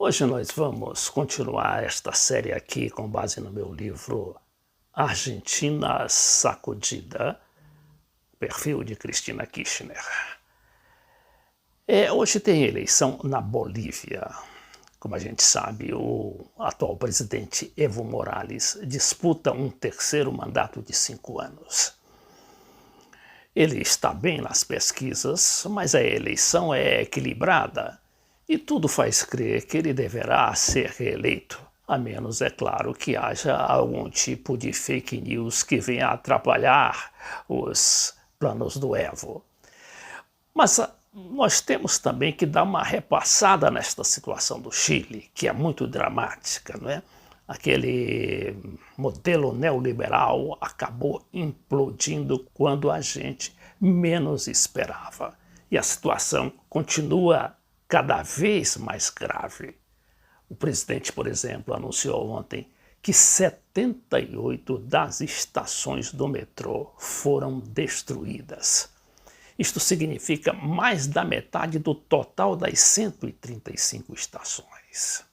Hoje nós vamos continuar esta série aqui com base no meu livro Argentina Sacudida, perfil de Cristina Kirchner. Hoje tem eleição na Bolívia. Como a gente sabe, o atual presidente Evo Morales disputa um terceiro mandato de 5 anos. Ele está bem nas pesquisas, mas a eleição é equilibrada e tudo faz crer que ele deverá ser reeleito, a menos, é claro, que haja algum tipo de fake news que venha atrapalhar os planos do Evo. Mas nós temos também que dar uma repassada nesta situação do Chile, que é muito dramática, não é? Aquele modelo neoliberal acabou implodindo quando a gente menos esperava. E a situação continua cada vez mais grave. O presidente, por exemplo, anunciou ontem que 78 das estações do metrô foram destruídas. Isto significa mais da metade do total das 135 estações.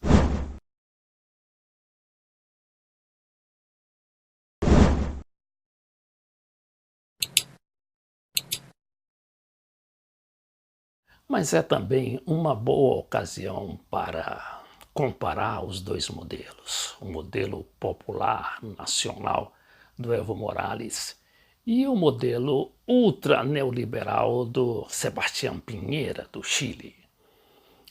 Mas é também uma boa ocasião para comparar os dois modelos, o modelo popular nacional do Evo Morales e o modelo ultra-neoliberal do Sebastián Piñera, do Chile.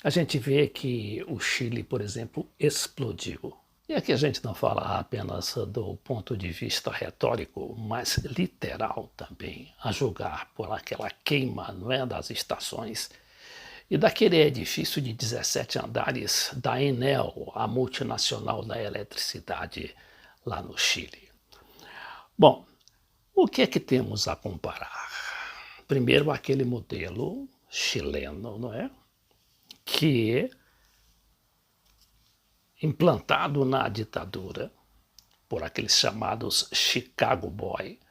A gente vê que o Chile, por exemplo, explodiu. E aqui a gente não fala apenas do ponto de vista retórico, mas literal também, a julgar por aquela queima, não é, das estações e daquele edifício de 17 andares da Enel, a multinacional da eletricidade lá no Chile. Bom, o que é que temos a comparar? Primeiro, aquele modelo chileno, não é? Que, implantado na ditadura por aqueles chamados Chicago Boy.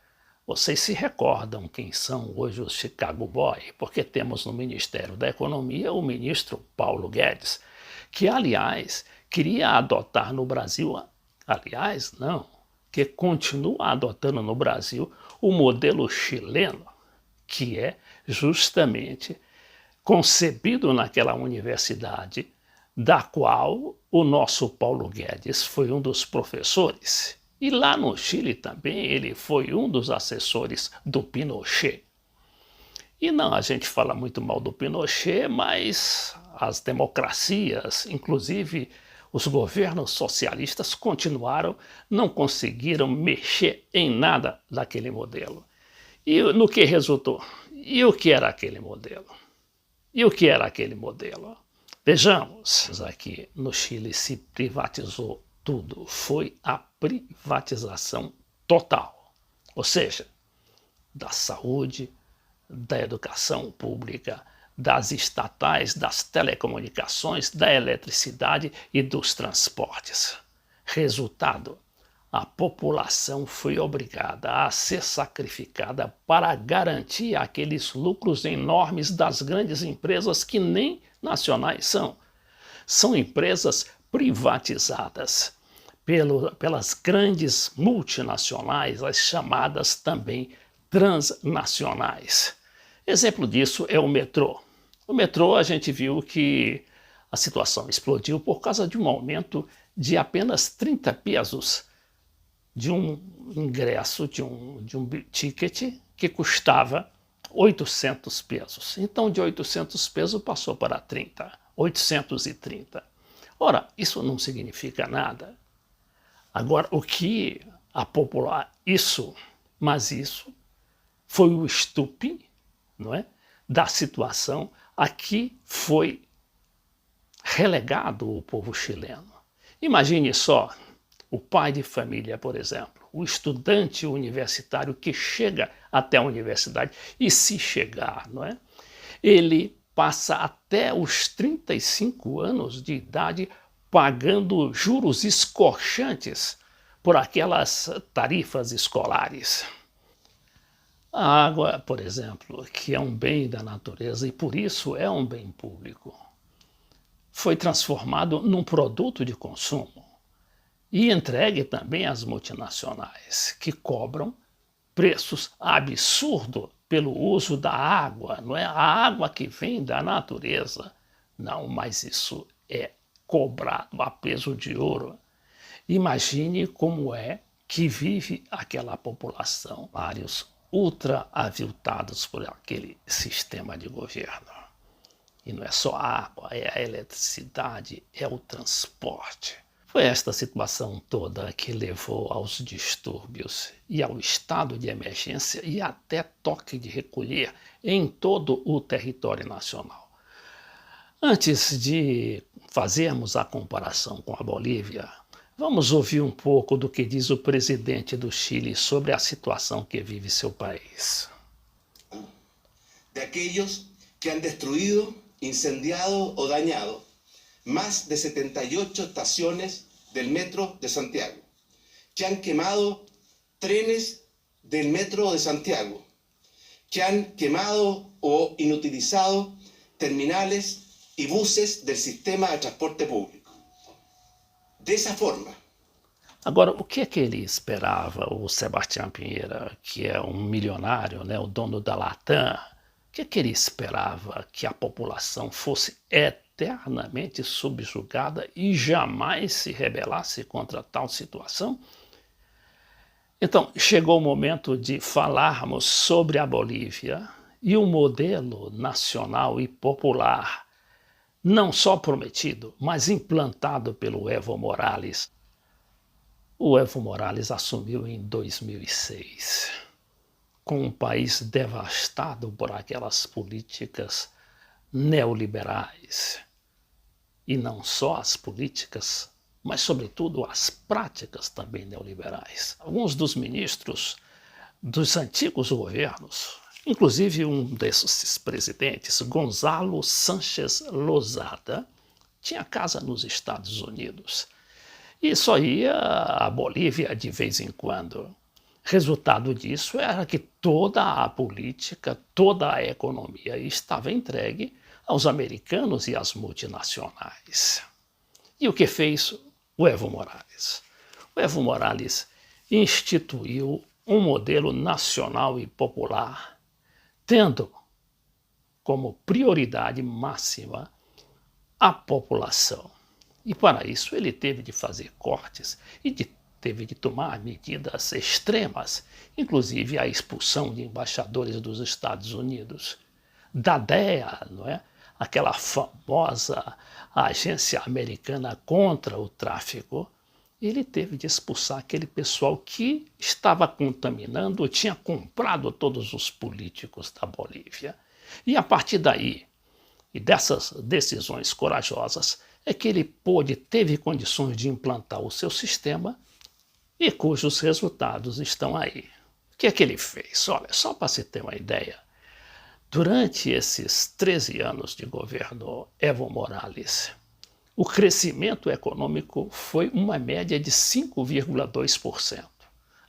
Vocês se recordam quem são hoje os Chicago Boy? Porque temos no Ministério da Economia o ministro Paulo Guedes, que, aliás, queria adotar no Brasil, que continua adotando no Brasil o modelo chileno, que é justamente concebido naquela universidade, da qual o nosso Paulo Guedes foi um dos professores. E lá no Chile também ele foi um dos assessores do Pinochet. E não, a gente fala muito mal do Pinochet, mas as democracias, inclusive os governos socialistas, continuaram, não conseguiram mexer em nada daquele modelo. E no que resultou? E o que era aquele modelo? Vejamos, aqui no Chile se privatizou tudo, foi a privatização total, ou seja, da saúde, da educação pública, das estatais, das telecomunicações, da eletricidade e dos transportes. Resultado, a população foi obrigada a ser sacrificada para garantir aqueles lucros enormes das grandes empresas que nem nacionais são. São empresas privatizadas pelas grandes multinacionais, as chamadas também transnacionais. Exemplo disso é o metrô. No metrô a gente viu que a situação explodiu por causa de um aumento de apenas 30 pesos de um ingresso, de um ticket que custava 800 pesos. Então de 800 pesos passou para 830. Ora, isso não significa nada. Agora, o que a popular... Isso foi o estupim, não é, da situação a que foi relegado o povo chileno. Imagine só o pai de família, por exemplo, o estudante universitário que chega até a universidade e, se chegar, não é, ele passa até os 35 anos de idade pagando juros escorchantes por aquelas tarifas escolares. A água, por exemplo, que é um bem da natureza e por isso é um bem público, foi transformado num produto de consumo e entregue também às multinacionais, que cobram preços absurdos pelo uso da água, não é? A água que vem da natureza. Não, mas isso é cobrado a peso de ouro. Imagine como é que vive aquela população, vários ultra aviltados por aquele sistema de governo. E não é só a água, é a eletricidade, é o transporte. Foi esta situação toda que levou aos distúrbios e ao estado de emergência e até toque de recolher em todo o território nacional. Antes de fazermos a comparação com a Bolívia, vamos ouvir um pouco do que diz o presidente do Chile sobre a situação que vive seu país. De aquellos que han destruido, incendiado o dañado más de 78 estaciones del Metro de Santiago, que han quemado trenes del Metro de Santiago, que han quemado o inutilizado terminales y buses del sistema de transporte público. Dessa forma. Agora, o que é que ele esperava, o Sebastião Pinheira, que é um milionário, né, o dono da Latam? O que é que ele esperava? Que a população fosse eternamente subjugada e jamais se rebelasse contra tal situação? Então, chegou o momento de falarmos sobre a Bolívia e o modelo nacional e popular, não só prometido, mas implantado pelo Evo Morales. O Evo Morales assumiu em 2006, com um país devastado por aquelas políticas neoliberais. E não só as políticas, mas sobretudo as práticas também neoliberais. Alguns dos ministros dos antigos governos, inclusive um desses presidentes, Gonzalo Sánchez Lozada, tinha casa nos Estados Unidos e só ia à Bolívia de vez em quando. Resultado disso era que toda a política, toda a economia estava entregue aos americanos e às multinacionais. E o que fez o Evo Morales? O Evo Morales instituiu um modelo nacional e popular, tendo como prioridade máxima a população. E para isso ele teve de fazer cortes e teve de tomar medidas extremas, inclusive a expulsão de embaixadores dos Estados Unidos, da DEA, não é? Aquela famosa agência americana contra o tráfico. Ele teve de expulsar aquele pessoal que estava contaminando, tinha comprado todos os políticos da Bolívia. E a partir daí, e dessas decisões corajosas, é que ele teve condições de implantar o seu sistema e cujos resultados estão aí. O que é que ele fez? Olha, só para você ter uma ideia, durante esses 13 anos de governo Evo Morales, o crescimento econômico foi uma média de 5,2%.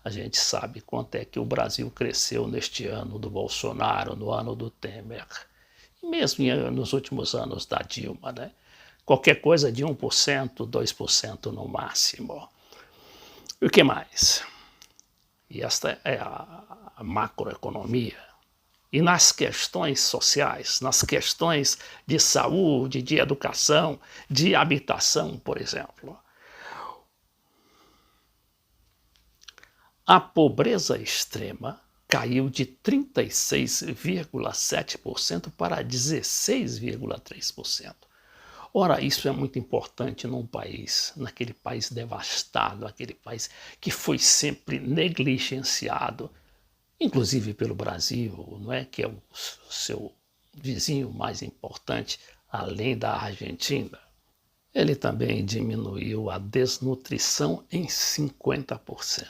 A gente sabe quanto é que o Brasil cresceu neste ano do Bolsonaro, no ano do Temer, e mesmo nos últimos anos da Dilma, né? Qualquer coisa de 1%, 2% no máximo. E o que mais? E esta é a macroeconomia. E nas questões sociais, nas questões de saúde, de educação, de habitação, por exemplo. A pobreza extrema caiu de 36,7% para 16,3%. Ora, isso é muito importante num país, naquele país devastado, aquele país que foi sempre negligenciado, inclusive pelo Brasil, não é? Que é o seu vizinho mais importante, além da Argentina. Ele também diminuiu a desnutrição em 50%.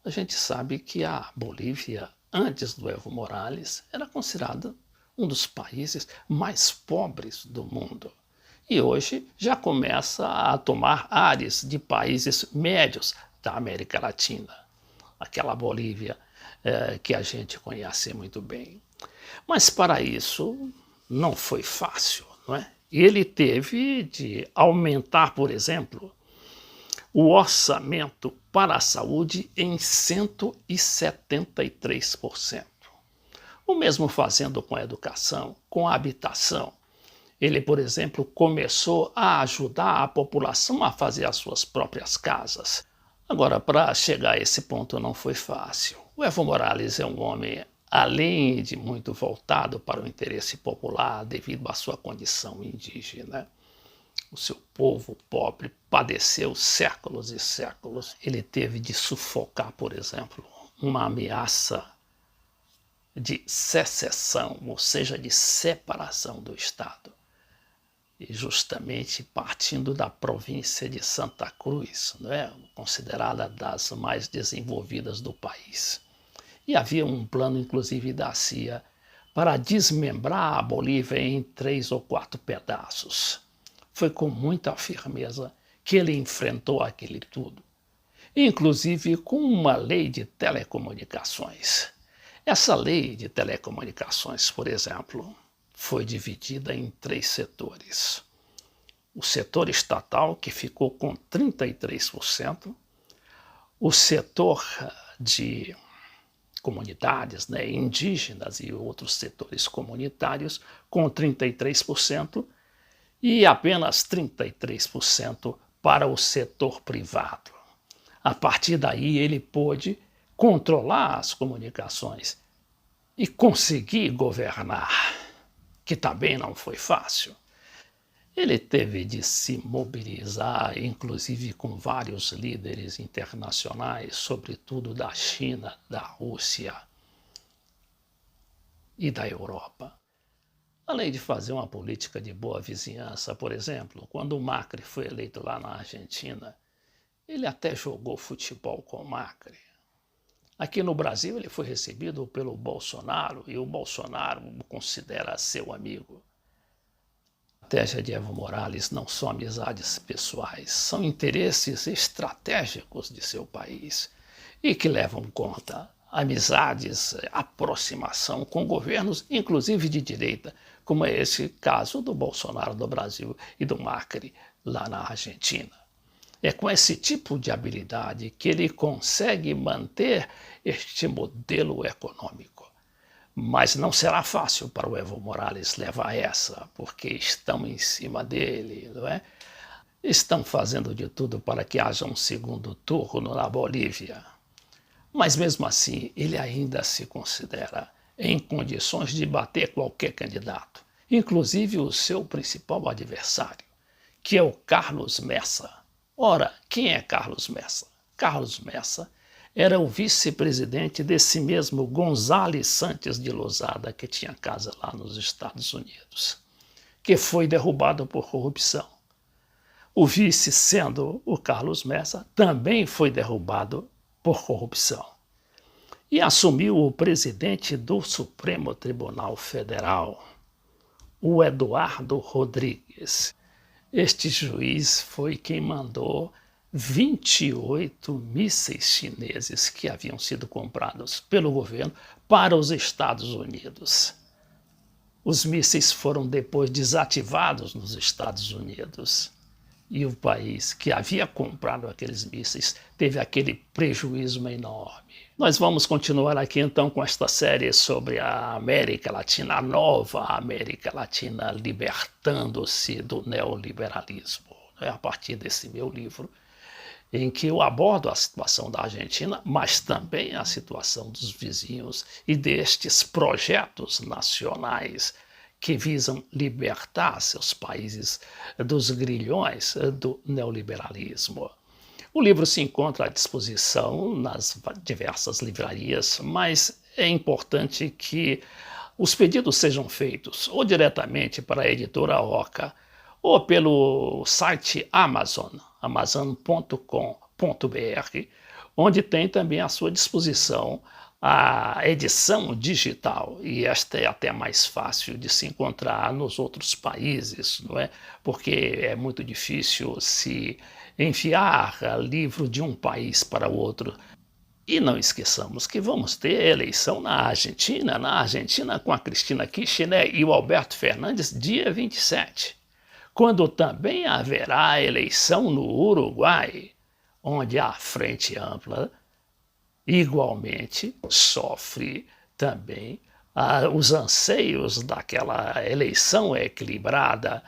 A gente sabe que a Bolívia, antes do Evo Morales, era considerada um dos países mais pobres do mundo. E hoje já começa a tomar áreas de países médios da América Latina. Aquela Bolívia que a gente conhece muito bem. Mas para isso não foi fácil, não é? Ele teve de aumentar, por exemplo, o orçamento para a saúde em 173%. O mesmo fazendo com a educação, com a habitação. Ele, por exemplo, começou a ajudar a população a fazer as suas próprias casas. Agora, para chegar a esse ponto não foi fácil. O Evo Morales é um homem, além de muito voltado para o interesse popular, devido à sua condição indígena. O seu povo pobre padeceu séculos e séculos. Ele teve de sufocar, por exemplo, uma ameaça de secessão, ou seja, de separação do Estado. E justamente partindo da província de Santa Cruz, considerada das mais desenvolvidas do país. E havia um plano, inclusive, da CIA para desmembrar a Bolívia em 3 ou 4 pedaços. Foi com muita firmeza que ele enfrentou aquilo tudo, inclusive com uma lei de telecomunicações. Essa lei de telecomunicações, por exemplo, foi dividida em 3 setores. O setor estatal, que ficou com 33%, o setor de comunidades, indígenas e outros setores comunitários, com 33%, e apenas 33% para o setor privado. A partir daí, ele pôde controlar as comunicações e conseguir governar, que também não foi fácil. Ele teve de se mobilizar, inclusive com vários líderes internacionais, sobretudo da China, da Rússia e da Europa. Além de fazer uma política de boa vizinhança, por exemplo, quando o Macri foi eleito lá na Argentina, ele até jogou futebol com o Macri. Aqui no Brasil ele foi recebido pelo Bolsonaro e o Bolsonaro o considera seu amigo. A estratégia de Evo Morales não são amizades pessoais, são interesses estratégicos de seu país e que levam em conta amizades, aproximação com governos, inclusive de direita, como é esse caso do Bolsonaro do Brasil e do Macri lá na Argentina. É com esse tipo de habilidade que ele consegue manter este modelo econômico. Mas não será fácil para o Evo Morales levar essa, porque estão em cima dele, não é? Estão fazendo de tudo para que haja um segundo turno na Bolívia. Mas mesmo assim, ele ainda se considera em condições de bater qualquer candidato, inclusive o seu principal adversário, que é o Carlos Messa. Ora, quem é Carlos Messa? Carlos Messa era o vice-presidente desse mesmo Gonzales Santos de Lozada, que tinha casa lá nos Estados Unidos, que foi derrubado por corrupção. O vice, sendo o Carlos Messa, também foi derrubado por corrupção. E assumiu o presidente do Supremo Tribunal Federal, o Eduardo Rodrigues. Este juiz foi quem mandou 28 mísseis chineses que haviam sido comprados pelo governo para os Estados Unidos. Os mísseis foram depois desativados nos Estados Unidos. E o país que havia comprado aqueles mísseis teve aquele prejuízo enorme. Nós vamos continuar aqui então com esta série sobre a América Latina, a nova América Latina libertando-se do neoliberalismo, a partir desse meu livro, em que eu abordo a situação da Argentina, mas também a situação dos vizinhos e destes projetos nacionais que visam libertar seus países dos grilhões do neoliberalismo. O livro se encontra à disposição nas diversas livrarias, mas é importante que os pedidos sejam feitos ou diretamente para a editora Oca ou pelo site Amazon, amazon.com.br, onde tem também à sua disposição a edição digital, e esta é até mais fácil de se encontrar nos outros países, não é? Porque é muito difícil se enviar livro de um país para o outro. E não esqueçamos que vamos ter eleição na Argentina com a Cristina Kirchner e o Alberto Fernandes, dia 27. quando também haverá eleição no Uruguai, onde a Frente Ampla igualmente sofre também os anseios daquela eleição equilibrada